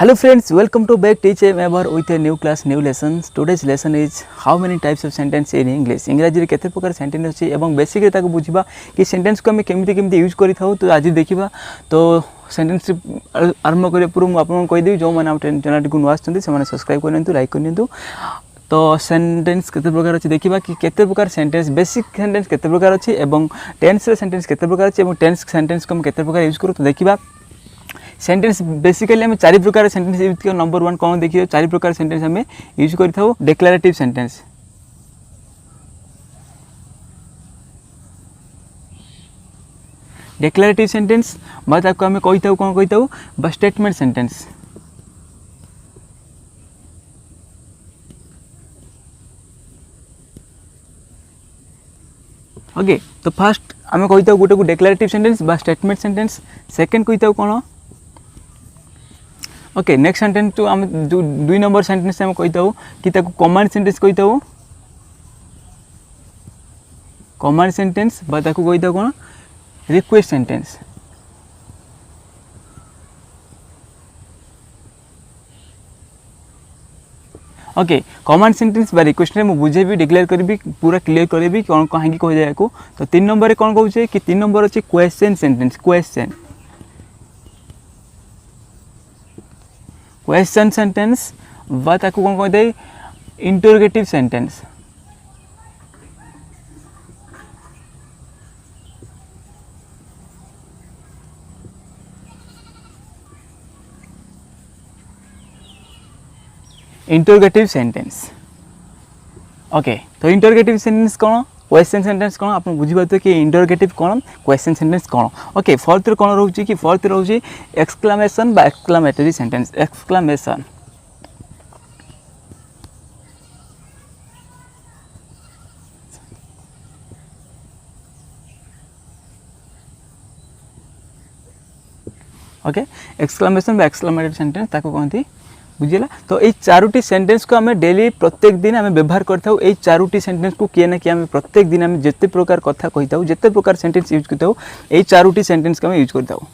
Hello friends, welcome to back Teach Ever with a new class, new lessons. Today's lesson is how many types of sentence in English. इंग्रजी रे केते प्रकार sentence अछि एवं basic रे ताको बुझिबा कि सेंटेंस को हम केमिति यूज करि थाउ। तो आज देखिबा तो सेंटेंस आरंभ करे पूर्व आपन कहि देबी जो माने चैनल को नुआ आछथि से माने सब्सक्राइब करनियंतु, लाइक करनियंतु। तो सेंटेंस केते प्रकार अछि देखिबा कि केते प्रकार सेंटेंस, बेसिक सेंटेंस केते प्रकार अछि एवं टेंस रे सेंटेंस केते प्रकार अछि एवं टेंस सेंटेंस को हम केते प्रकार यूज करू। तो देखिबा सेंटेंस बेसिकली हमें चार प्रकार सेंटेंस यूज किया। नंबर 1 कौन देखिए, चार प्रकार सेंटेंस हमें यूज करि थाउ। डिक्लेरेटिव सेंटेंस, डिक्लेरेटिव सेंटेंस बात आपको हमें कहि थाउ कौन कहि थाउ बा स्टेटमेंट सेंटेंस। ओके, तो फर्स्ट हमें कहि थाउ गोटे को डिक्लेरेटिव सेंटेंस बा स्टेटमेंट सेंटेंस। सेकंड कहि थाउ कोन, ओके नेक्स्ट सेंटेंस तो हम 2 नंबर सेंटेंस हम कहि थाउ कि ताको कमांड सेंटेंस कहि थाउ। कमांड सेंटेंस बा ताको कहि थाउ कोन request sentence. Okay, command sentence बा रिक्वेस्ट रे मु बुझेबी, डिक्लेयर करबी, पूरा क्लियर करबी कोन कहां की कहि जाय को। तो 3 नंबर रे कोन कहू छे कि 3 नंबर अछि क्वेश्चन सेंटेंस। क्वेश्चन सेंटेंस बा ताको कोन कहै दे interrogative sentence. Interrogative sentence. Okay, तो इंटरोगेटिव सेंटेंस कोन, क्वेश्चन सेंटेंस कोन आपन बुझी बात कि इंटरोगेटिव कोन, क्वेश्चन सेंटेंस कोन। ओके, फोर्थ रे कोन रहउची कि फोर्थ रहउची एक्सक्लेमेशन बा exclamatory sentence. Exclamation, okay exclamation बा एक्सक्लेमेटरी सेंटेंस ताको कहंती बुझिला। तो ये चारोटी सेंटेंस को हमें डेली प्रत्येक दिन हमें व्यवहार करथाउ। ये चारोटी सेंटेंस को किए ना कि हमें प्रत्येक दिन हमें जिते प्रकार कथा कहिथाउ, जिते प्रकार सेंटेंस यूज करथाउ, ये चारोटी सेंटेंस को हमें यूज करथाउ।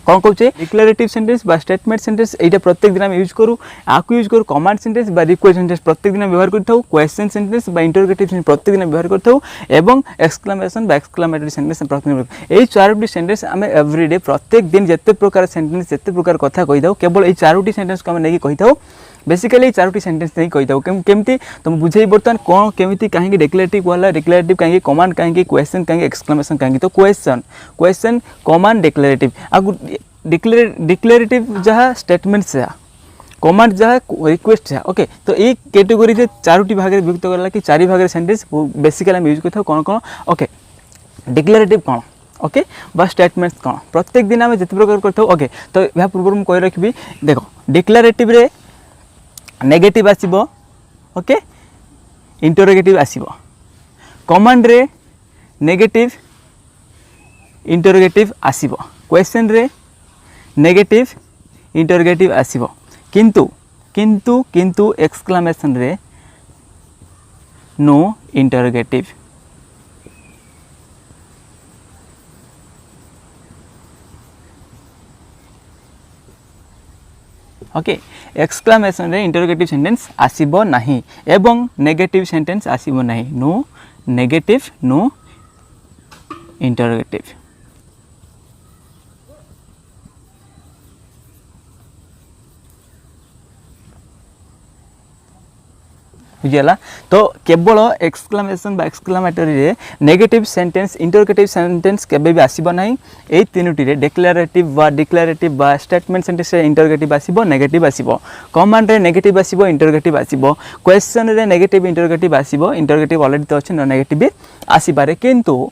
कौन कहूँ डिक्लेरेटिव सेंटेंस बा स्टेटमेंट सेंटेंस, यहाँ प्रत्येक दिन हम यूज करूँ। आपको यूज करूँ कमांड सेंटेंस बा रिक्वेस्ट सेंटेंस प्रत्येक दिन व्यवहार करथाउ। क्वेश्चन सेंटेंस बा इंटरोगेटिव सेंटेंस प्रत्येक दिन व्यवहार करथाउ एवं एक्सक्लेमेशन बा एक्सक्लेमेटरी सेंटेंस प्रत्येक दिन। यही चारोटी सेंटेंस आम एवरीडे प्रत्येक दिन जिते प्रकार सेंटेंस जिते प्रकार कथा कहिथाउ केवल यही चारोटी सेंटेंस को आम नहीं कहिथाउ। बेसिकली चारोटी सेंटेंस नहीं कहिथाउ केमती तुम बुझे बर्तमान कौन केमिति कहीं डिक्लेरेटिव वाला, डिक्लेरेटिव कहीं कमांड कहीं क्वेश्चन कहीं एक्सक्लेमेशन कहीं। तो क्वेश्चन कमांड डिक्लेरेटिव आगु डिक्लेरेटिव जहाँ स्टेटमेंट से कमांड जहाँ रिक्वेस्ट जहाँ। ओके, तो ये कैटेगरी रे चारोटी भाग में विभक्त करला कि चारि भाग सेंटेंस बेसिकली हम यूज करथाउ। कौन कौन, ओके डिक्लेरेटिव कौन, ओके बा स्टेटमेंट्स कौन प्रत्येक दिन आम जिते प्रकार करथाउ। ओके, तो यह पूर्व मुझे कहि रखी देखो डिक्लेरेटिव रे नेगेटिव आसीबो, ओके इंटरोगेटिव आसीबो। कमांड रे नेगेटिव इंटरोगेटिव आसीबो। क्वेश्चन रे नेगेटिव इंटरोगेटिव आसीबो। किंतु किंतु किंतु एक्सक्लेमेशन रे नो इंटरोगेटिव। ओके, एक्सक्लेमेशन रे इंटरोगेटिव सेंटेंस आसीबो नाही एवं नेगेटिव सेंटेंस आसीबो नाही। No negative, no interrogative. बुझीगला। तो केवल एक्सक्लेमेशन बा एक्सक्लेमेटरी रे नेगेटिव सेंटेंस इंटरोगेटिव सेंटेंस केबे भी आसीबो नाही। एई तीनोटी रे डिक्लेरेटिव बा स्टेटमेंट सेंटेंस रे इंटरोगेटिव आसीबो, नेगेटिव आसीबो। कमांड रे नेगेटिव आसीबो, इंटरोगेटिव आसीबो। क्वेश्चन रे नेगेटिव इंटरोगेटिव आसीबो, इंटरोगेटिव ऑलरेडी तो अछि, नेगेटिव भी आसीबारे। किंतु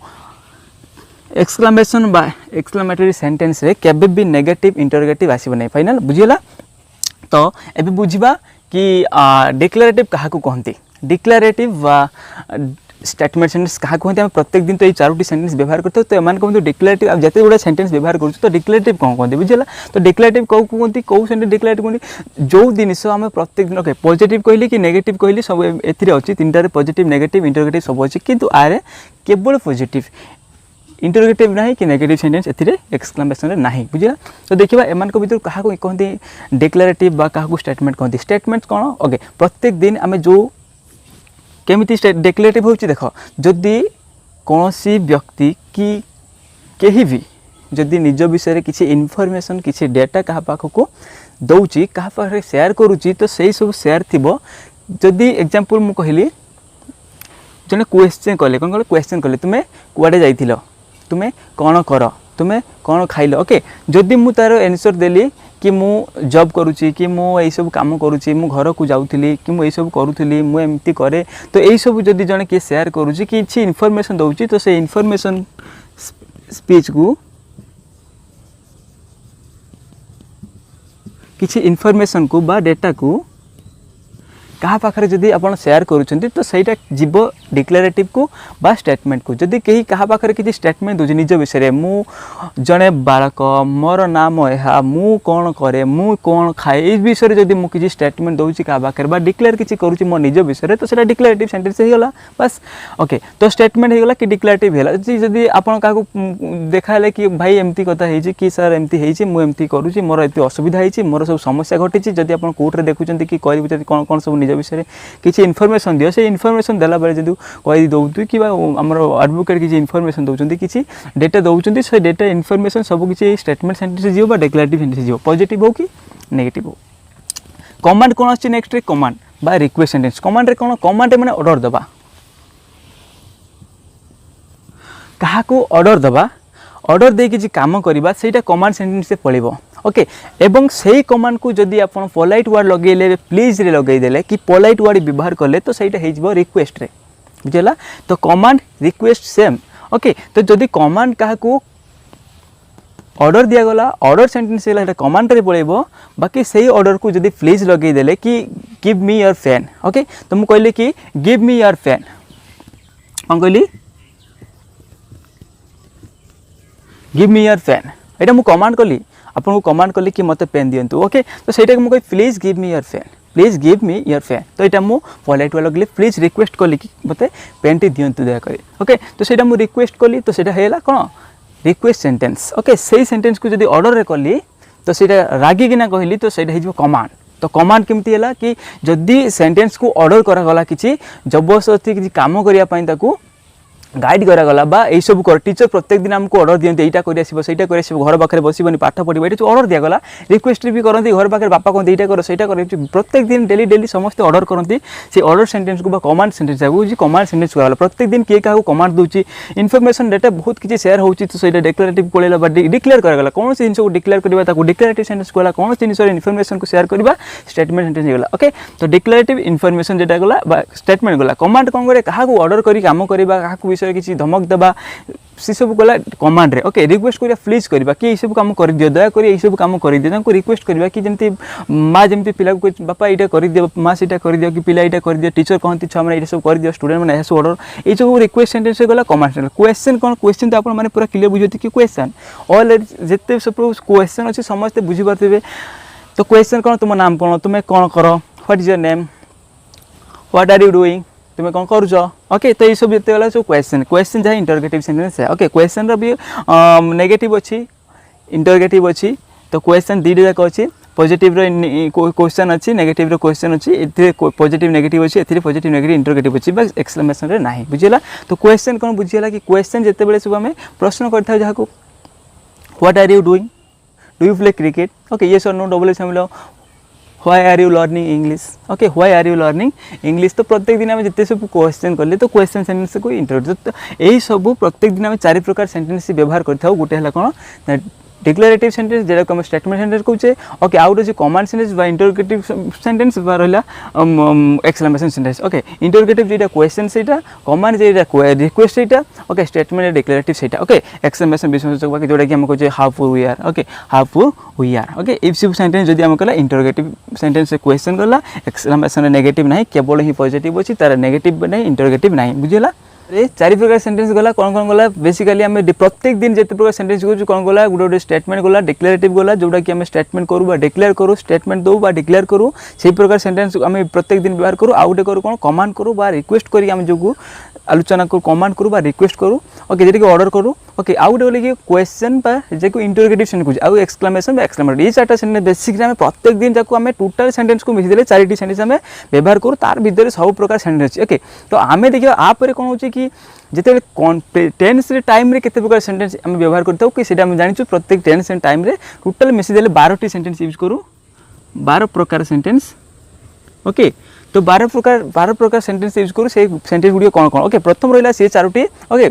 एक्सक्लेमेशन बा एक्सक्लेमेटरी सेंटेंस रे केबे भी नेगेटिव इंटरोगेटिव आसीबो नाही। फाइनल बुझीगला। तो एबे बुझिबा कि डिक्लेरेटिव क्या कहती, डिक्लेरेटिव वा स्टेटमेंट सेंटेंस क्या कहते हैं। प्रत्येक दिन तो ये चारोटी सेंटेंस व्यवहार करते हो। तो एम कहते डिक्लेरेटिव आप जिते गुड़ा सेंटेंस व्यवहार कर तो डिक्लेरेटिव कौन कहते बुझेगा। तो डिक्लेरेटिव कौ कहते कौ सेंटेंस डिक्लेरेटिव कहते जो जिनिस आम प्रत्येक दिन ओके पॉजिटिव कहली कि नेगेटिव कहली सब ए अच्छी 3टार पॉजिटिव नेगेटिव इंटरोगेटिव सब अच्छी किंतु आरे केवल पॉजिटिव इंटरोगेटिव नहीं कि नेगेटिव सेंटेंस एथिरे एक्सक्लेमेशन रे नहीं बुझिला। तो देखिबा एमान को भीतर कहा को कहते डिक्लेरेटिव बा कहा को स्टेटमेंट कहते। स्टेटमेंट कौन ओके प्रत्येक दिन आम जो केमिति डिक्लेरेटिव होची देख जदि कौनसी व्यक्ति कि कहीं भी जदि निज विषय किसी इनफॉरमेशन किसी डेटा कहा पाखक दौची कहा पाखे शेयर करुच्ची तो सही सब शेयर थिबो। जदि एग्जांपल मु कहली जने क्वेश्चन कले कौन कले क्वेश्चन कले तुम्हें कुआडे जाइथिलो तुम्हें कौन कर तुम्हें कौन खाइल ओके जदि मु तार आंसर देली कि मु जॉब करुच्ची कि मु यही सब काम करुच्ची मु घर को जाऊँगी कि मु यही सब करूली मु एमती करे तो यही सब जदि जने किए शेयर करुच्ची कि इनफॉरमेशन दौची तो से इनफॉरमेशन स्पीच को किसी इनफॉरमेशन को बा डेटा को कहा पाखरे जदि आपण शेयर करूछंती तो सहीटा जीव डिक्लेरेटिव को बा स्टेटमेंट को। जदि कहीं कहा पाखरे किसी स्टेटमेंट दूची निज विषय मु जने बालक मोर नाम एहा मु कौन करे मु कौन खाए इस विषय जदि मु किसी स्टेटमेंट दूची कहा पाखरे बा डिक्लेयर किसी करूची मो निज विषय तो सेटा डिक्लेरेटिव सेंटेंस ही गला बस ओके। तो स्टेटमेंट ही गला कि डिक्लेरेटिव हैला जदि आपण काको देखाले कि भाई एमती कथा हेची कि सर एमती हेची मु एमती करूची मोर एती असुविधा हेची मोर सब समस्या घटिची जदि आपण कोर्ट रे देखुचंती कि करि विचार कोन कोन सब विषय किसी इनफॉरमेशन दियो से इनफॉरमेशन देला बेले जदि कहि दउतु कि हमर एडवोकेट किसी इनफॉरमेशन दउचंती किसी डेटा दउचंती से डेटा इनफॉरमेशन सब किसी स्टेटमेंट सेंटेंस जीव बा डिक्लेरेटिव सेंटेंस जीव पॉजिटिव हो कि नेगेटिव हो। कमांड कोन अछि नेक्स्ट रे कमांड बा रिक्वेस्ट सेंटेंस। कमांड रे कोन कमांड माने ऑर्डर दबा कहा को ऑर्डर दबा ऑर्डर दे कि काम करबा सेटा कमांड सेंटेंस से पळिबो ओके। एवं सही कमांड को जदि आपण पोलाइट वर्ड लगेले प्लीज रे लगेई देले कि पोलाइट वर्ड व्यवहार करले तो सेटा हे जबो रिक्वेस्ट रे बुझला। तो कमांड रिक्वेस्ट सेम ओके। तो जदि कमांड कहा को ऑर्डर दिया गला ऑर्डर सेंटेंस है कमांड रे पळेबो बाकी सही ऑर्डर को जदि प्लीज लगेई देले कि give me your pen okay. तो मु कहले कि गिव मी योर पेन हम कहली गिव मी योर पेन एटा मु कमांड कली आपन को कमांड कली कि मते पेन दियंतु ओके। तो सेटा मु कहि please give me your pen please give me your pen तो एटा मु पोलाइट वाला लगले प्लीज रिक्वेस्ट कली कि मते पेन टी दियंतु दया करी ओके। तो सेटा मु रिक्वेस्ट कली तो सेटा हेला कोन रिक्वेस्ट सेंटेंस ओके। सही सेंटेंस को जदि ऑर्डर रे कली तो सेटा रागी किना कहली तो सेटा हेजबो कमांड। तो कमांड केमती हैला कि जदि सेंटेंस को ऑर्डर करा गला किछि जबरदस्ती किछि काम करिया पई ताकू गाइड करागला बा यही सब कर टीचर प्रत्येक दिन आमको ऑर्डर दियंते एटा करि आसीबो सेटा करि आसीबो घर पाखरे बसिबनी पाठ पढिबो एटा ऑर्डर दिया गला रिक्वेस्ट भी करंती घर पाखरे बापा कोन एटा करो सेटा करो प्रत्येक दिन डेली डेली समस्त ऑर्डर करंती से ऑर्डर सेंटेंस को बा कमांड सेंटेंस आगु जी कमांड सेंटेंस कराला प्रत्येक दिन के काहू कमांड दोची इनफॉरमेशन डेटा बहुत किछि शेयर होची तो सेटा डिक्लेरेटिव कोलेला बा डिक्लेयर करागला कोन से जिंस को डिक्लेयर करबा ताको डिक्लेरेटिव सेंटेंस कोला कोन से जिंस इनफॉरमेशन को शेयर करबा स्टेटमेंट सेंटेंस गला ओके। तो डिक्लेरेटिव इनफॉरमेशन जेटा गला बा स्टेटमेंट गला कमांड कोन करे काहा को ऑर्डर करी काम करबा काहा को विषय किछि धमक दबा सी सब गला कमांड रे ओके। रिक्वेस्ट करिया प्लीज करबा कि ए सब काम कर दियो दया करी ए सब काम कर दियो ताको रिक्वेस्ट करबा कि जेंति मां जेंति पिला को बापा एटा कर दियो मां सेटा कर दियो कि पिला एटा कर दियो टीचर कहंती छ माने एटा सब कर दियो स्टूडेंट माने सब ऑर्डर ए सब रिक्वेस्ट सेंटेंस से गला कमांड सेंटेंस। क्वेश्चन कोन क्वेश्चन तो आपण माने पूरा क्लियर बुझियति कि क्वेश्चन ऑलरेडी जेते सब क्वेश्चन अछि समस्त बुझि परथिबे। तो क्वेश्चन कोन तुम नाम कोन तुमे कोन करो what is your name what are you doing तुम्हें कौन कर ओके। तो ये सब जिते गला सब क्वेश्चन क्वेश्चन जहाँ इंटरोगेटिव सेंटेंस है ओके। क्वेश्चन रो भी नेगेटिव अच्छी इंटरोगेटिव अच्छी तो क्वेश्चन दीटा जाक अच्छी पॉजिटिव रो क्वेश्चन अच्छी नेगेटिव रो क्वेश्चन अच्छी एथिरे पॉजिटिव नेगेटिव अच्छी एथिरे पॉजिटिव नेगेटिव इंटरोगेटिव अच्छी बस एक्सक्लेमेशन रे नाही बुझिला। तो क्वेश्चन कौन बुझिला कि क्वेश्चन जिते बेले सब हमें प्रश्न करथा जहाँ को what are you doing do you play cricket okay yes और नो डबल मिलो why are you learning English okay why are you learning English. तो प्रत्येक दिन आम जिते सब क्वेश्चन कले तो क्वेश्चन सेंटेंस को इंट्रोड्यूस तो यही सब प्रत्येक दिन आम 4 प्रकार सेंटेंस व्यवहार करथाउ गोटे हला कोन डिक्लेरेटिव सेंटेंस जेटा को हम स्टेटमेंट सेंटेंस कहूचे ओके आउट अछि कमांड सेंटेंस बा इंटरोगेटिव सेंटेंस बा रहला एक्सक्लेमेशन सेंटेंस ओके। इंटरोगेटिव जेटा क्वेश्चन सेटा कमांड जेटा रिक्वेस्ट सेटा ओके स्टेटमेंट डिक्लेरेटिव सेटा ओके। एक्सक्लेमेशन विशेषण बाकी जोटा कि हम कहूचे how far we are okay how far we are okay. If सब सेंटेंस जदी हम कला इंटरोगेटिव सेंटेंस से क्वेश्चन करला एक्सक्लेमेशन नेगेटिव नाही केवल ही पॉजिटिव अछि तार नेगेटिव नाही इंटरोगेटिव नाही बुझिला। ए 4 प्रकार सेंटेंस गला कौन कौन गला बेसिकली आम प्रत्येक दिन जिते प्रकार सेंटेंस करूँ कौन गला गोटे गोटे स्टेटमेंट गला डिक्लेरेटिव गला जोटा कि आम स्टेटमेंट करूँ बा डिक्लेयर करूँ स्टेटमेंट दो बा डिक्लेयर करूँ से प्रकार सेंटेंस आम प्रत्येक दिन व्यवहार करूँ आउ गोटे करूँ कौन कमांड करूँ बा रिक्वेस्ट करी आम जो आलोचना करूँ कमांड करूँ रिक्वेस्ट करूँ ओके जेटा कि ऑर्डर करूँ ओके आउ गोटे कि क्वेश्चन जो इंटरोगेटिव सेंटेंस आउ एक्सक्लेमेशन एक्सक्लेमेटरी ये चार्टा सेंटेंस बेसिकली आम प्रत्येक दिन जाको आम टोटाल सेंटेंस को मिसेदेले 4टी सेंटेंस आम व्यवहार करूँ तार भितर सब प्रकार सेंटेंस अच्छी ओके तो आम देखिए आपर कौन हो कि जिते टेन्स टाइम केते प्रकार सेंटेंस आम व्यवहार करता कि सीटा आम जानी प्रत्येक टेन्स एंड टाइम टोटाल मिसेदेले 12टी सेंटेंस यूज करूँ 12 प्रकार सेंटेंस ओके तो 12 प्रकार सेंटेंस यूज करूँ से सेंटेंस गुड़ी कौन कौन ओके प्रथम रहा सी 4टी ओके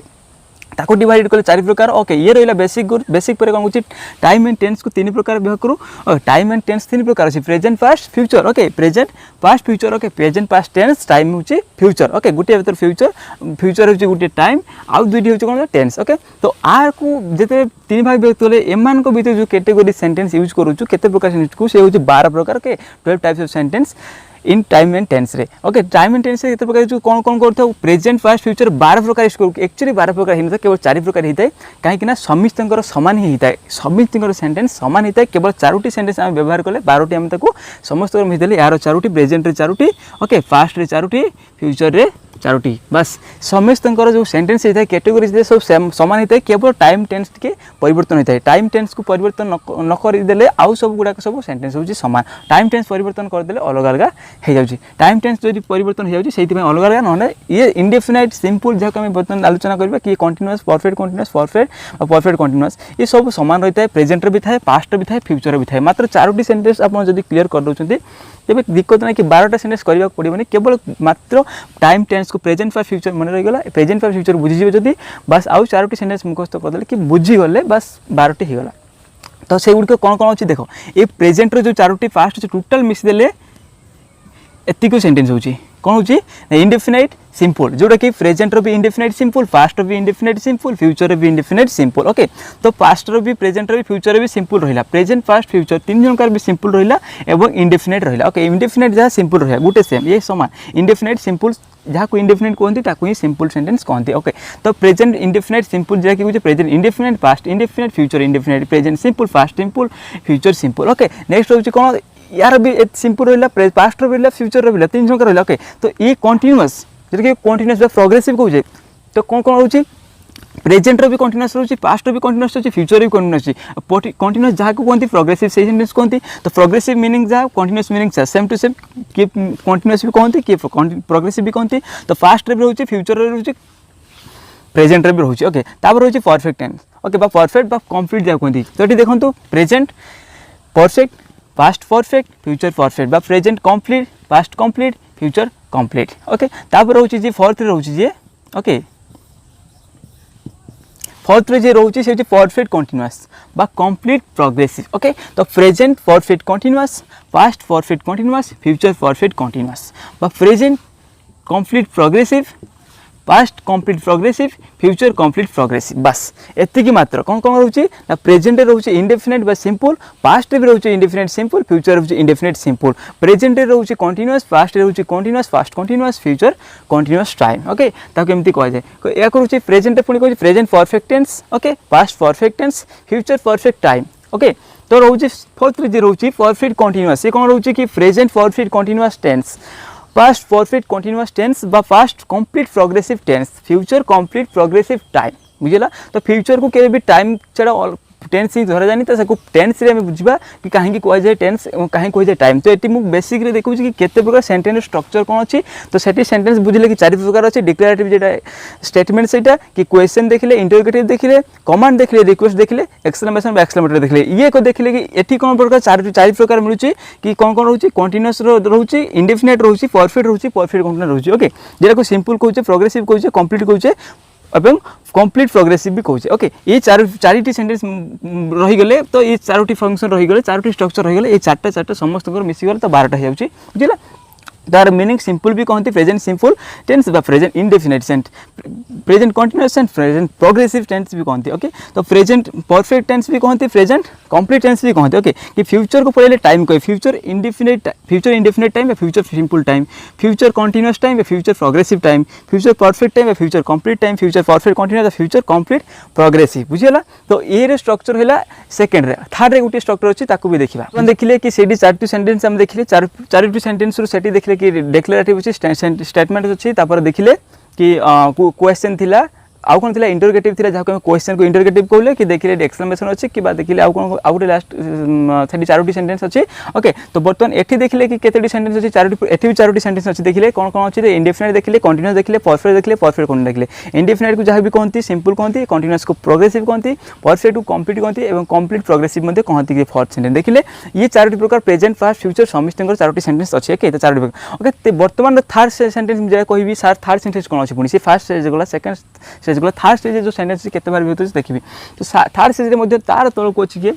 ताको डिवाइड कले 4 प्रकार ओके ये रहा बेसिक पर कौन होची टाइम एंड टेन्स को 3 प्रकार व्यवहार करूँ और टाइम एंड टेन्स 3 प्रकार अच्छी present past future okay present past future okay present past tense time होची फ्यूचर ओके गोटे भीतर फ्यूचर होची गोटे टाइम आउ दुईटी होची कौन टेन्स ओके तो आर को जिते 3 भाग व्यक्त कले एमान को भीतर जो कैटेगरी सेंटेंस यूज करूँ केते प्रकार सेंटेंस को से होची 12 प्रकार के 12 types of sentence in time and tense रे ओके टाइम एंड टेन्स केते प्रकार जो कौन कौन करथौ प्रेजेंट पास्ट फ्यूचर 12 प्रकार यूज करू एक्चुअली 12 प्रकार हिन केवल 4 प्रकार हिताय काहे कि ना समिस्तंकर समान ही हिताय समिस्तंकर सेंटेंस समान हिताय केवल 4टी सेंटेंस हम व्यवहार कले 12टी हम ताको समस्त मिसेदेले यार 4टी प्रेजेंट रे 4टी ओके पास्ट रे 4टी फ्यूचर रे 4टी बस समस्तंकर जो सेंटेंस हिताय कैटेगरी सब समान हिताय केवल टाइम टेन्स के परिवर्तन हिताय टाइम टेन्स को परिवर्तन न कर देले आउ सब गुडा सब सेंटेंस होची समान टाइम टेन्स परिवर्तन कर देले अलग अलग हो जाउची टाइम टेन्स जो परिवर्तन हो जाउची सेति में अलग अलग न ये इंडेफिनाइट सिंपल जहाँ आम बर्तमान आलोचना करबा कि कंटीन्यूअस परफेक्ट और परफेक्ट कंटीन्यूअस ये सब समान रही है प्रेजेंट भी थाए पास्ट भी थाए फ्यूचर भी थाए मात्र 4टी सेंटेंस आप जब क्लियर कर दौरान तेज दिक्कत ना कि 12टा सेंटेंस करने पड़ोनी केवल मात्र टाइम टेन्स को प्रेजेंट पास्ट फ्यूचर मन रहीगला प्रेजेंट पास्ट फ्यूचर बुझीजे जब बस आउ 4टी सेंटेंस मुखस्त करदे कि बुझीगले बस 12टी होगला तो से गुड़ कौन कौन अच्छी देख ये प्रेजेंट जो 4टी पास्ट अच्छे टोटाल मिसेदेले एतिक सेंटेंस होची कौन होची इंडेफिनाइट सिंपल जोटा कि प्रेजेंट रो भी इंडेफिनाइट सिंपल पास्ट रो भी इंडेफिनाइट सिंपल फ्यूचर रो भी इंडेफिनाइट सिंपल ओके तो पास्ट रो भी प्रेजेंट रो भी फ्यूचर रो भी सिंपल रहिला प्रेजेंट पास्ट फ्यूचर तीन जनकार भी सिंपल रहिला एवं इंडेफिनाइट रहिला ओके इंडेफिनाइट जहाँ सिंपल रहिला गुटे सेम ये समान इंडेफिनाइट सिंपल जहाँ को इंडेफिनाइट कहते ताको ही सिंपल सेंटेंस कहते ओके तो प्रेजेंट इंडेफिनाइट सिंपल जहाँ कि present indefinite past indefinite future indefinite present simple past simple future simple okay next होची कौन यार भी सिंपल रहा पास्ट रहा फ्यूचर रहा 3 जन रहा ओके तो ये कंटिन्यूअस जो कि कंटिन्यूअस प्रोग्रेसिव कहे तो कौन कौन होची प्रेजेंट भी कंटिन्यूअस रोची पास्ट भी कंटिन्यूअस रोची फ्यूचर भी कंटिन्यूअस कंटिन्यूअस जहाँ को कहते प्रोग्रेसिव से सेंटेंस कहते तो प्रोग्रेसिव मीनिंग जहाँ continuous meaning same to same किए कंटिन्यूअस भी कहते किए प्रोग्रेसिव भी कहते तो पास्ट भी रोचे फ्यूचर रोचे प्रेजेंट भी रोचे ओके तापर रोचे perfect tense okay perfect complete जहाँ कहते तो ये देखो present perfect past perfect future perfect present complete past complete future complete okay तापर रोचे जे फोर्थ रोचे जे ओके फोर्थ जे रोचे से परफेक्ट कंटिन्यूअस बा कंप्लीट प्रोग्रेसिव ओके तो present perfect continuous past perfect continuous future perfect continuous बा present complete progressive past complete progressive future complete progressive बस एतिकी मात्र कौन कौन रोचे ना प्रेजेंट रोचे इंडेफिनाइट बा सिंपल पास्ट भी रोचे इंडेफिनाइट सिंपल फ्यूचर रोचे इंडेफिनाइट सिंपल प्रेजेंट रोचे कंटिन्यूअस पास्ट रोचे continuous past continuous future continuous time okay ताको एमती कह जाए या रोचे प्रेजेंट पुणी कह present perfect tense okay past perfect tense future perfect time okay तो रोचे फोर्थ जे रोचे परफेक्ट कंटिन्यूअस ये कौन रोचे कि present perfect continuous tense past perfect continuous tense बा past complete progressive tense future complete progressive time बुझेगा तो फ्यूचर को केबे भी टाइम छड़ा टेंस ही धरा जानी तो टेंस रे बुझा कि कहीं कह जाए टेंस कहीं कह जाए टाइम तो ये मुझे बेसिक रे देखुची कि केते प्रकार सेंटेंस स्ट्रक्चर कौन अच्छी तो सेठी सेंटेंस बुझले कि 4 प्रकार अच्छे डिक्लेरेटिव जेटा स्टेटमेंट सेटा कि क्वेश्चन देखले इंटरोगेटिव देखले कमांड देखले रिक्वेस्ट देखले एक्सक्लेमेशन एक्सक्लेमेटरी देखले ये को देखले कि एठी कौन प्रकार 4 प्रकार मिलुची कि कौन कौन रहउची कंटीन्यूअस रहउची इंडेफिनाइट रहउची परफेक्ट कंटीन्यूअस रहउची ओके जेटा को सिंपल कहउचे प्रोग्रेसिव कहउचे कंप्लीट कहउचे एवं कंप्लीट प्रोग्रेसिव भी कहूँ ओके ये 4टी सेंटेंस रहीगले तो ये 4टी फंक्शन रहीगले 4टी स्ट्रक्चर रहीगले ये 4टा समस्त मिसीगले तो 12टा हो जाए बुझला तार मीनिंग सिंपल भी कहते प्रेजेंट सिंपल टेंस बा present indefinite tense present continuous tense present progressive tense भी कहते ओके तो प्रेजेंट परफेक्ट टेंस भी कहते प्रेजेंट कंप्लीट टेंस भी कहते ओके कि फ्यूचर को पहले टाइम कहे फ्यूचर इंडेफिनाइट टाइम या future simple time future continuous time या future progressive time future perfect time या future complete time future perfect continuous या फ्यूचर कंप्लीट प्रोग्रेसिव बुझीगला तो ये स्ट्रक्चर है सेकेंड रे थर्ड रे गोटे स्ट्रक्चर अच्छी ताकू भी देखा हम देखिले कि सेठी 4टी सेंटेंस हम देखिले 4टी सेंटेंस रु सेठी देखिले कि डिक्लेरेटिव अच्छी स्टेटमेंट अच्छी तापर देखिले कि क्वेश्चन थिला आउ कौन थिला इंटरोगेटिव थिला जहाँ क्वेश्चन को इंटरोगेटिव कहले कि देखिले एक्सक्लेमेशन अच्छे कि देखिले आउ कौन आउ लास्ट थी चारोटी सेंटेंस अच्छे ओके तो बर्तमान एठी देखिले कि केतोटी सेंटेंस अच्छे चारोटी एठी भी चारोटी सेंटेंस अच्छे देखिले कौन कौन अच्छे इंडेफिनाइट देखिले कंटीन्यूअस देखिले परफेक्ट देखिले परफेक्ट कौन देखिले इंडेफिनाइट को जहाँ भी कहती सिंपल कहती कंटीन्यूअस को प्रोग्रेसिव कहती परफेक्ट को कंप्लीट कहती और कंप्लीट प्रोग्रेसिव मध्य कहती कि फोर्थ सेंटेंस देखिले ये चारोटी प्रकार प्रेजेंट पास्ट फ्यूचर समस्त चारोटी सेंटेंस अच्छे ओके तो चारोटी प्रकार ओके तो बर्तमान थर्ड सेंटेंस मुझे कहबी सर थर्ड सेंटेंस कौन अच्छे पुणी से फास्ट स्टेज गला सेकंड स्टेज गला थर्ड स्टेज जो सेंटेंस केते बार विभक्त देखिए तो थर्ड स्टेज रे तार तल को अच्छी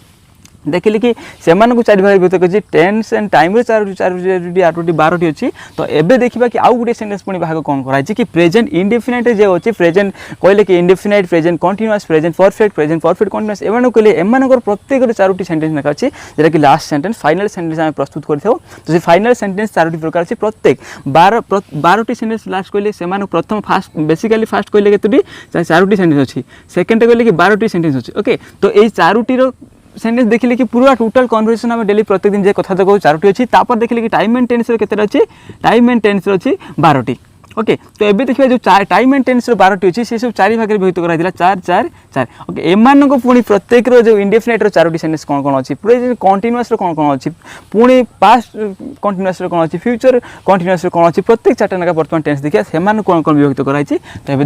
देखिले कि सेमान को चारि भाग विभक्त कर टेन्स एंड टाइम रे चारोटी आठोटी 12टी अच्छी तो एबे देखिबा कि आउ गुटे सेंटेंस पुणी भाग कौन कराई कि प्रेजेंट इंडेफिनाइट जे अच्छे प्रेजेंट कहले कि indefinite present continuous present perfect continuous एमान कहले एमानकर प्रत्येक चारोटी सेंटेंस लेखा अच्छे जेटा कि लास्ट सेंटेंस फाइनल सेंटेंस आम प्रस्तुत करथौ तो से फाइनल सेंटेंस चारोटी प्रकार अच्छे प्रत्येक 12टी सेंटेंस लास्ट कहले सेमान प्रथम फास्ट बेसिकली फास्ट कहले केतोटी चारोटी सेंटेंस अच्छी सेकंड कहले कि 12टी सेंटेंस अच्छी ओके तो एई चारोटी रो सेंटेंस देखिले कि पूरा टोटल कन्वर्सेशन आम डेली प्रत्येक दिन जे कथा कहू चारोटी अच्छी तापर देखिले कि टाइम एंड टेंस केते अच्छी टाइम एंड टेंस अच्छी 12टी ओके तो एबे देखिबा जो टाइम एंड टेंस 12टी अच्छी से सब चारि भाग रे विभक्त करा दिला 4 4 4 ओके एमान को पुणी प्रत्येक रो जो इंडेफिनाइट रो चारोटी सेंटेंस कोन कोन अच्छी प्रेजेंट कंटीन्यूअस रो कोन कोन अच्छी पुणी पास्ट कंटीन्यूअस रो कोन अच्छी फ्यूचर कंटीन्यूअस रो कोन अच्छी प्रत्येक चारटा नका वर्तमान टेंस देखिया सेमान कोन कोन विभक्त कराइछि तो एबे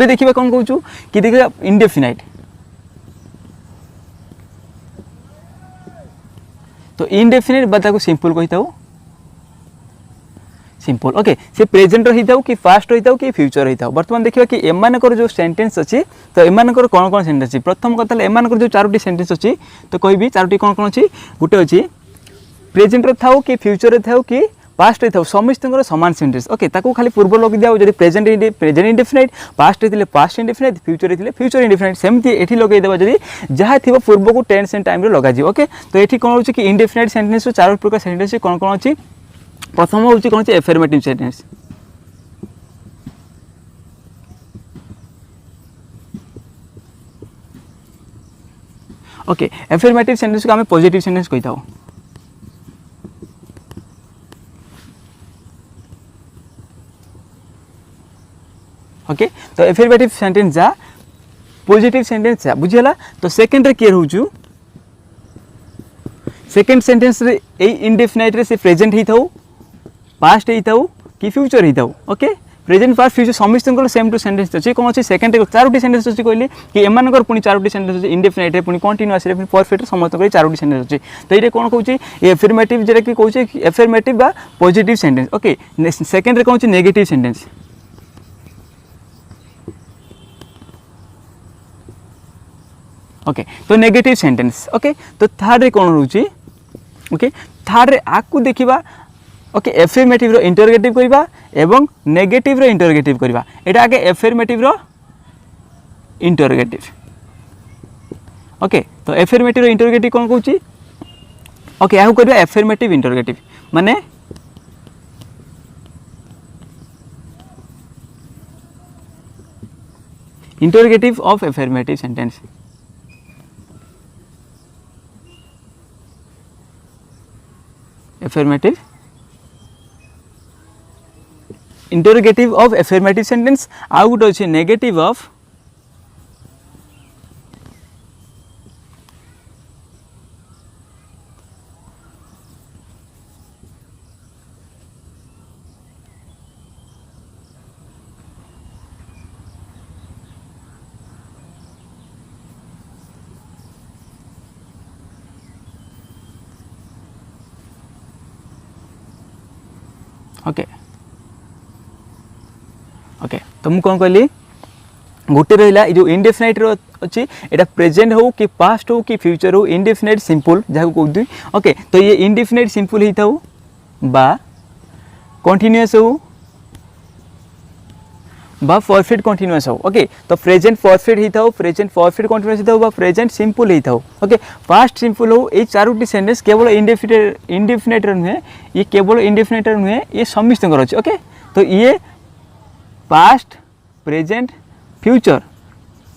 देखिबा कोन कहूछु कि देखिबा इंडेफिनाइट तो इंडेफिनाइट बता को सिंपल कही था सिंपल ओके से प्रेजेंट रही था कि पास्ट रही था कि फ्यूचर रही था बर्तमान देखिए कि एमानकर जो सेंटेंस अच्छी तो एमानकर कौन कौन सेंटेंस अच्छी प्रथम कथा एमानकर जो चारोटी सेंटेंस अच्छी तो कहबी चारोटी कौन कौन अच्छी गोटे अच्छी प्रेजेंट रे थाउ कि फ्यूचर रे थाउ कि पास्ट रे थाउ समस्त समान सेंटेंस ओके ताको खाली पूर्व लगे दिया जब प्रेजेंट इंडेफिनाइट पास्ट रे पास्ट इंडेफिनाइट फ्यूचर रे फ्यूचर इंडेफिनाइट सेमती एठी लगे देबा जदी जहाँ थी पूर्व को टेंस एंड टाइम रे लगा जी ओके तो एठी कोन होची कि इंडेफिनाइट सेंटेंस रो चार प्रकार सेंटेंस कोन कोन अछि प्रथम होची कोन अछि affirmative sentence okay affirmative sentence को हमें पॉजिटिव सेंटेंस कहि थाओ ओके तो एफर्मेटिव सेंटेंस जा पॉजिटिव सेंटेंस जा बुझिला तो सेकंड रे के रहउछु सेकंड सेंटेंस रे ए इंडेफिनाइट रे से प्रेजेंट ही थाउ पास्ट ही थाउ कि फ्यूचर ही थाउ ओके प्रेजेंट पास्ट फ्यूचर समस्त सेम टू सेंटेंस अछि कोन अछि सेकंड रे चारोटी सेंटेंस अछि कहले कि एमानकर पुनी चारोटी सेंटेंस अछि इंडेफिनाइट रे पुनी कंटीन्यूअस रे पुनी परफेक्ट समस्त करे चारोटी सेंटेंस अछि तो एरे कोन कहउछि एफर्मेटिव जेटा कि कहउछि एफर्मेटिव बा पॉजिटिव सेंटेंस ओके सेकंड रे कहउछि नेगेटिव सेंटेंस ओके तो नेगेटिव सेंटेंस ओके तो थर्ड रे कोन रहउछि ओके थर्ड रे आकु देखिबा ओके एफर्मेटिव रो इंटरोगेटिव करबा एवं नेगेटिव रो इंटरोगेटिव करबा एटा आगे एफर्मेटिव रो इंटरोगेटिव ओके तो एफर्मेटिव रो इंटरोगेटिव कोन कहउछि ओके आकु करबा एफर्मेटिव इंटरोगेटिव माने interrogative of affirmative sentence affirmative interrogative of affirmative sentence आउ गोटे अच्छे negative of ओके ओके तो मु कौन कहली गोटे रहा जो इंडेफिनाइट रो अच्छी एटा प्रेजेंट हो कि पास्ट हो कि फ्यूचर हो इंडेफिनाइट सिंपल जहाँ कहते ओके तो ये इंडेफिनाइट सिंपल ही था बा कंटिन्यूअस हो बा परफेक्ट कंटिन्यूअस हो ओके तो प्रेजेंट परफेक्ट ही था प्रेजेंट परफेक्ट कंटिन्यूअस ही था प्रेजेंट सिंपल ही था ओके पास्ट सिंपल हो ये चारोटी सेंटेंस केवल इंडेफिनाइट नुहे ये केवल इंडेफिनाइट नुहे ये समस्त अच्छे ओके तो ये पास्ट प्रेजेंट फ्यूचर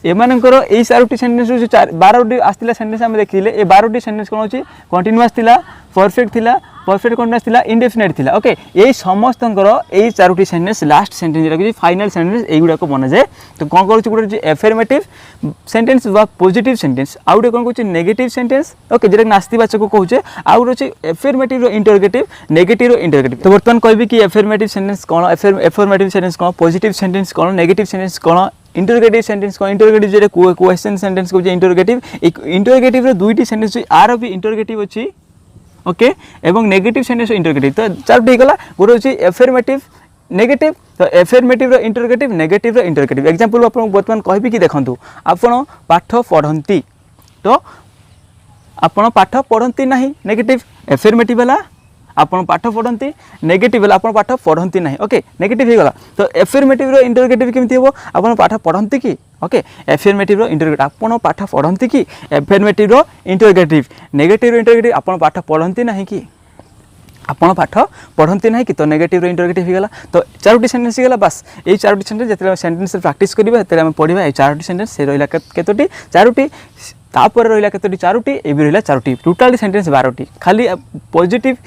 एमानकर ए चारोटी सेंटेंस जो 12टी आसला सेंटेंस आम देखिले ए 12टी सेंटेंस कौन अच्छी कंटिन्यूअस थिला परफेक्ट थिला परफेक्ट कंटीन्यूअस थिला इंडेफिनिट थिला ओके ए समस्तंकर ए चारोटी सेंटेंस लास्ट सेंटेंस जेटा कि फाइनल सेंटेंस ए गुडा को बना जाए तो कोन करूची गुडा एफर्मेटिव सेंटेंस बा पॉजिटिव सेंटेंस आ गुडा कोन कहूची नेगेटिव सेंटेंस ओके जेटा नास्तिवाचक को कहूचे आ गुडा अछि एफर्मेटिव रो इंटरोगेटिव नेगेटिव रो इंटरोगेटिव तो वर्तमान कहबी कि एफर्मेटिव सेंटेंस कोन एफर्मेटिव सेंटेंस कोन पॉजिटिव सेंटेंस कोन नेगेटिव सेंटेंस कोन इंटरोगेटिव सेंटेंस को इंटरोगेटिव जेटा क्वेश्चन सेंटेंस को जे इंटरोगेटिव इंटरोगेटिव रो दुईटी सेंटेंस आर भी इंटरोगेटिव अछि ओके एवं नेगेटिव सेंटेंस इंटरोगेटिव तो चार ठीक गला गोटे अछि एफर्मेटिव नेगेटिव तो एफर्मेटिव रो इंटरोगेटिव नेगेटिव रो इंटरोगेटिव एग्जांपल आपन वर्तमान कहबी कि देखंतु आपन पाठ पढंती तो आपन पाठ पढंती नाही नेगेटिव एफर्मेटिव वाला आपन पाठ पढंती नेगेटिव वाला आपन पाठ पढंती नाही ओके नेगेटिव हे गला तो एफर्मेटिव रो इंटरोगेटिव केमति हेबो आपन पाठ पढंती कि ओके एफर्मेटिव रो इंटरोगेटिव आपन पाठ पढंती कि एफर्मेटिव रो इंटरोगेटिव नेगेटिव रो इंटरोगेटिव आपन पाठ पढंती नाही कि आपन पाठ पढंती नाही कि तो नेगेटिव रो इंटरोगेटिव हे गला तो चारोटी सेंटेंस हे गला बस ए चारोटी सेंटेंस जते सेंटेंस प्रैक्टिस करिबा तते हम पढिबा ए चारोटी सेंटेंस से रहिला केतोटी चारोटी तापर रहिला केतोटी चारोटी ए भी रहिला चारोटी टोटली सेंटेंस 12टी खाली पॉजिटिव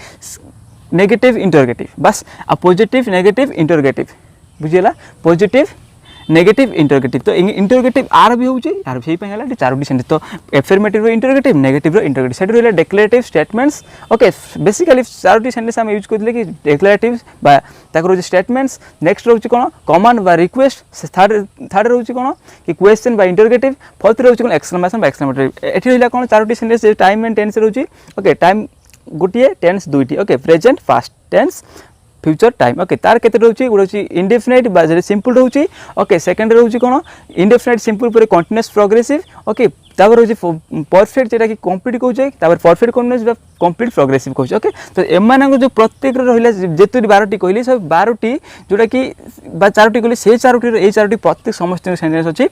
नेगेटिव इंटरोगेटिव बस आ पॉजिटिव नेगेटिव इंटरोगेटिव बुझिला पॉजिटिव नेगेटिव इंटरोगेटिव तो इंटरोगेटिव आर भी होउची यार सेही पे हला चारोटी सेंटेंस तो एफर्मेटिव रो इंटरोगेटिव नेगेटिव रो इंटरोगेटिव सेट रहिला डिक्लेरेटिव स्टेटमेंट्स ओके बेसिकली चारोटी सेंटेंस हम यूज करले कि डिक्लेरेटिव बा ताको स्टेटमेंट्स नेक्स्ट रहउची कोन कमांड बा रिक्वेस्ट थर्ड रहउची कोन कि क्वेश्चन बा इंटरोगेटिव फोर्थ रहउची कोन एक्सक्लेमेशन बा एक्सक्लेमेटरी एठी रहिला कोन चारोटी सेंटेंस टाइम एंड टेंस रहउची ओके टाइम गोटिए टेंस दुईटी okay present past tense future time okay तार केते रहउची गुडची इंडेफिनिट बा जे सिंपल रहउची ओके सेकंड रहउची कोन इंडेफिनिट सिंपल पर कंटीन्यूअस प्रोग्रेसिव ओके तापर रहउची परफेक्ट जेटा कि कंप्लीट कहउचे तापर परफेक्ट कंटीन्यूअस बा कंप्लीट प्रोग्रेसिव कहउचे ओके तो एमानक जो प्रत्येक रहिला जेतुरी 12टी कहली सब 12टी जोटा कि बा चारोटी कहली से चारोटी ए चारोटी प्रत्येक समस्त सेंटेंस अछि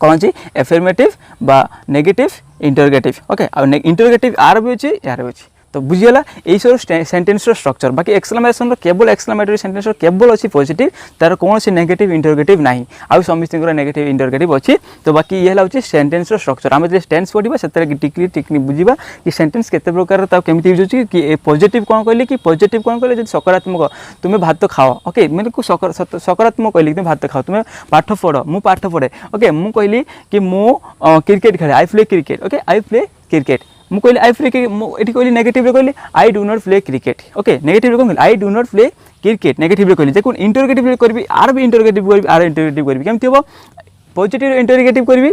कौन सी एफर्मेटिव बा नेगेटिव इंटरोगेटिव ओके आ इंटरोगेटिव आर भी अछि यार भी अछि तो बुझिगला एई सब सेंटेंस रो स्ट्रक्चर बाकी एक्सक्लेमेशन रो केवल एक्सक्लेमेटरी सेंटेंस रो केवल अछि पॉजिटिव तार कोन सी नेगेटिव इंटरोगेटिव नाही आ समिस्तिंग रो नेगेटिव इंटरोगेटिव अछि तो बाकी ये हला अछि सेंटेंस रो स्ट्रक्चर हम जे टेंस पढिबा सेतरे टेक्निक बुझिबा कि सेंटेंस केते प्रकार ता केमिति यूज अछि कि पॉजिटिव कोन कहली कि पॉजिटिव कोन कहले जे सकारात्मक तुमे भात खाओ ओके माने को सकारात्मक कहली तुमे भात खाओ तुमे पाठ पढो मु पाठ पढे ओके मु कहली कि मु क्रिकेट खेले आई play cricket okay I play cricket मु कहली आई प्ले एठी कहली नेगेटिव रे कहली आई do not play cricket okay negative रे कहली आई do not play cricket negative रे कहली जे कोन इंटरोगेटिव रे करबी आर भी इंटरोगेटिव करबी आर इंटरोगेटिव करबी केमति होबो पॉजिटिव इंटरोगेटिव करबी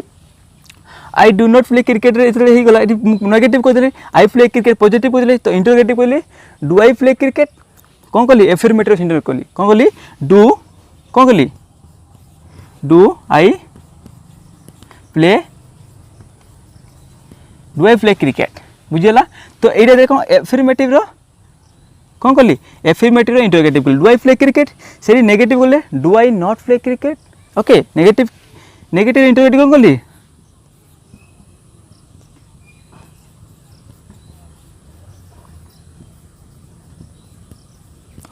आई डू नॉट प्ले क्रिकेट रे इतरे ही गला एठी नेगेटिव कह देले आई प्ले क्रिकेट पॉजिटिव कह देले तो इंटरोगेटिव कहली डू आई प्ले क्रिकेट कोन कहली एफर्मेटिव इंटरोगेटिव कहली कोन कहली डू कोन कहली do I play do I play cricket बुझिला तो एटा देखो एफर्मेटिव रो कोन कहली एफर्मेटिव रो इंटरोगेटिव कहली डू आई प्ले क्रिकेट सेरी नेगेटिव बोले do I not play cricket okay negative interrogative कोन कहली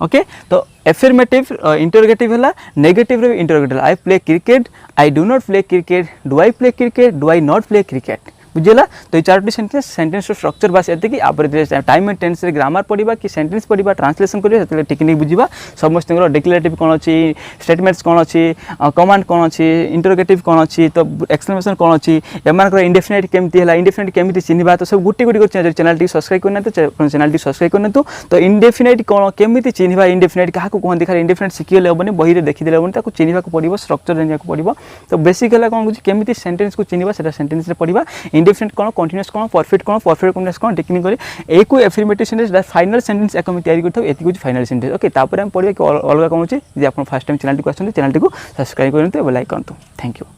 ओके तो एफर्मेटिव इंटरोगेटिव हला नेगेटिव रे interrogative I play cricket I do not play cricket do I play cricket do I not play cricket बुझिला तो ये चारोटी सेंटेंस रो स्ट्रक्चर बास एते कि आपर टाइम एंड टेंस रे ग्रामर पढिबा कि सेंटेंस पढिबा ट्रांसलेशन करिबा सेते टेक्निक बुझिबा समस्त डिक्लेरेटिव कोन अछि स्टेटमेंट्स कोन अछि कमांड कोन अछि इंटरोगेटिव कोन अछि तो एक्सक्लेमेशन कोन अछि एमान इंडेफिनिट केमति हला इंडेफिनिट केमति चिन्हिबा तो सब गुटी चैनल टी सब्सक्राइब करना तो चैनल टी सब्सक्राइब करना तो इंडेफिनिट कोन केमति चिन्हिबा इंडेफिनिट काहा को कहन देखा इंडेफिनिट सिकिले होबनी बही रे देखि देले होबनी ताको चिन्हिबा को पडिबो स्ट्रक्चर जानिया को पडिबो तो बेसिक हला कोन केमति सेंटेंस को चिन्हिबा सेटा सेंटेंस रे पडिबा इंडेफिनिट कोन कंटीन्यूअस कोन परफेक्ट कंटीन्यूअस कोन टेक्निक करी एको एफर्मेटिव सेंटेंस फाइनल सेंटेंस एकम तयारी करथौ एति कुछ फाइनल सेंटेंस ओके तापर हम पढिबा कि अलगा कोन अछि जे आपण फर्स्ट टाइम चैनल टी को आछन चैनल टी को सब्सक्राइब करनते बेल आइकन तो थैंक यू।